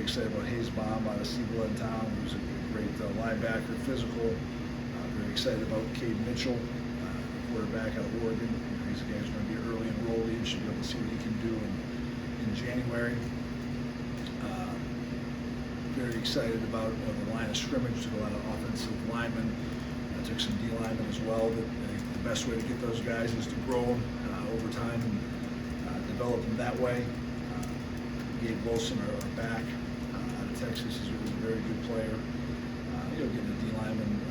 excited about Hayes Baum out of Siebel in town, who's a great linebacker, physical. Very excited about Cade Mitchell, quarterback out of Oregon. He's a guy who's going to be an early enrollee and should be able to see what he can do in January. Very excited about the line of scrimmage. Took a lot of offensive linemen. Took some D linemen as well. But I think the best way to get those guys is to grow them over time and develop them that way. Gabe Wilson, our back out of Texas, is a very good player. Getting a D lineman,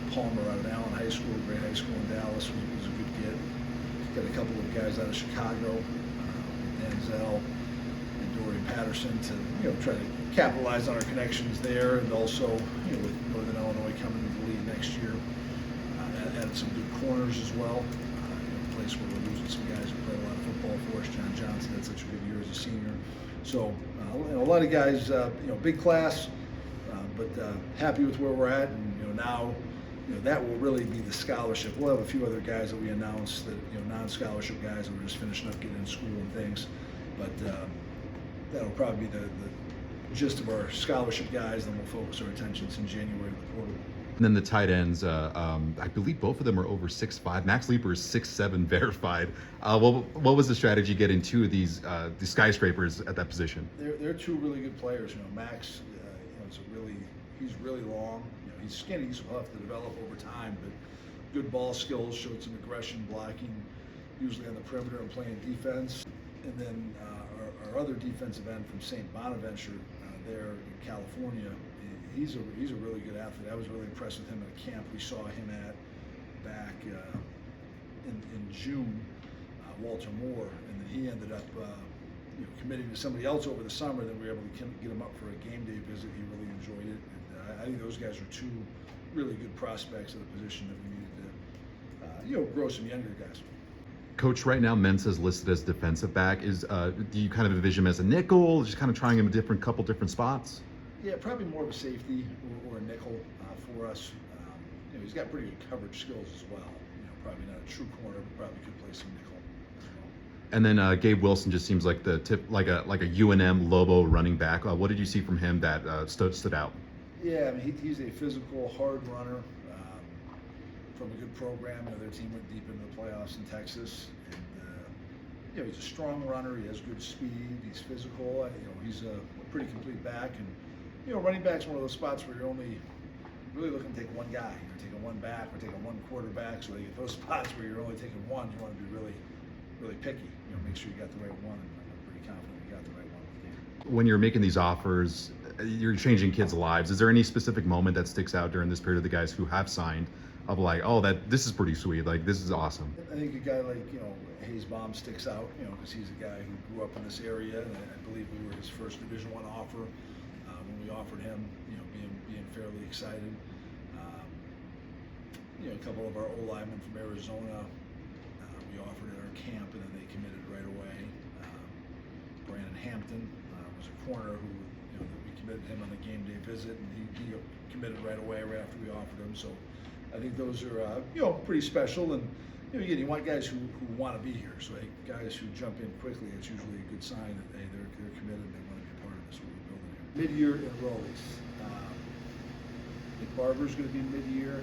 Palmer out of Allen High School, great high school in Dallas, was a good get. Got a couple of guys out of Chicago, Denzel and Dorian Patterson, to try to capitalize on our connections there, and also with Northern Illinois coming into the league next year, added some good corners as well. A place where we're losing some guys who played a lot of football for us. John Johnson had such a good year as a senior. So a lot of guys, big class, but happy with where we're at, and now. That will really be the scholarship. We'll have a few other guys that we announced that, non-scholarship guys that we're just finishing up getting in school and things. But that'll probably be the gist of our scholarship guys. Then we'll focus our attentions in January with the portal. And then the tight ends, I believe both of them are over 6'5". Max Leeper is 6'7", verified. What was the strategy getting two of these skyscrapers at that position? They're two really good players. Max, he's really long. He's skinny, so he'll have to develop over time, but good ball skills, showed some aggression, blocking, usually on the perimeter and playing defense. And then our other defensive end from St. Bonaventure there in California, he's a really good athlete. I was really impressed with him at a camp we saw him at back in June, Walter Moore, and then he ended up committing to somebody else over the summer. Then we were able to get him up for a game day visit. He really enjoyed it. I think those guys are two really good prospects of the position that we needed to, grow some younger guys. Coach, right now Mensah's listed as defensive back. Do you kind of envision him as a nickel, just kind of trying him a couple different spots? Yeah, probably more of a safety or a nickel for us. He's got pretty good coverage skills as well. Probably not a true corner, but probably could play some nickel as well. And then Gabe Wilson just seems like the tip, like a UNM Lobo running back. What did you see from him that stood out? Yeah, he's a physical, hard runner from a good program. Their team went deep into the playoffs in Texas. And, he's a strong runner. He has good speed. He's physical. He's a pretty complete back. And, running back's one of those spots where you're only really looking to take one guy. You're taking one back or taking one quarterback. So you get those spots where you're only taking one, you want to be really, really picky. Make sure you got the right one. And I'm pretty confident we got the right one with Gabe. When you're making these offers, you're changing kids' lives. Is there any specific moment that sticks out during this period of the guys who have signed of like, oh, this is pretty sweet, like this is awesome? I think a guy like Hayes Baum sticks out, because he's a guy who grew up in this area, and I believe we were his first Division I offer when we offered him. Being fairly excited. A couple of our old linemen from Arizona, we offered at our camp, and then they committed right away. Brandon Hampton was a corner who. We committed him on the game day visit, and he committed right away right after we offered him. So I think those are pretty special, and again, you want guys who want to be here. So guys who jump in quickly, it's usually a good sign that they're committed and they want to be a part of this what we're building here. Mid-year enrollees. Nick Barber's going to be mid-year.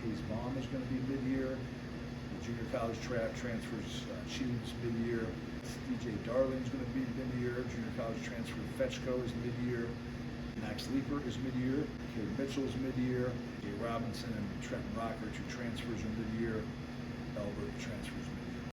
Hayes Baum is going to be mid-year. The junior college transfers Cheatham mid-year. DJ Darling's going to be mid-year. Junior college transfer Fetchko is mid-year. Max Leeper is mid-year. Cade Mitchell is mid-year. Jay Robinson and Trenton Rocker, two transfers, are mid-year. Albert transfers mid-year.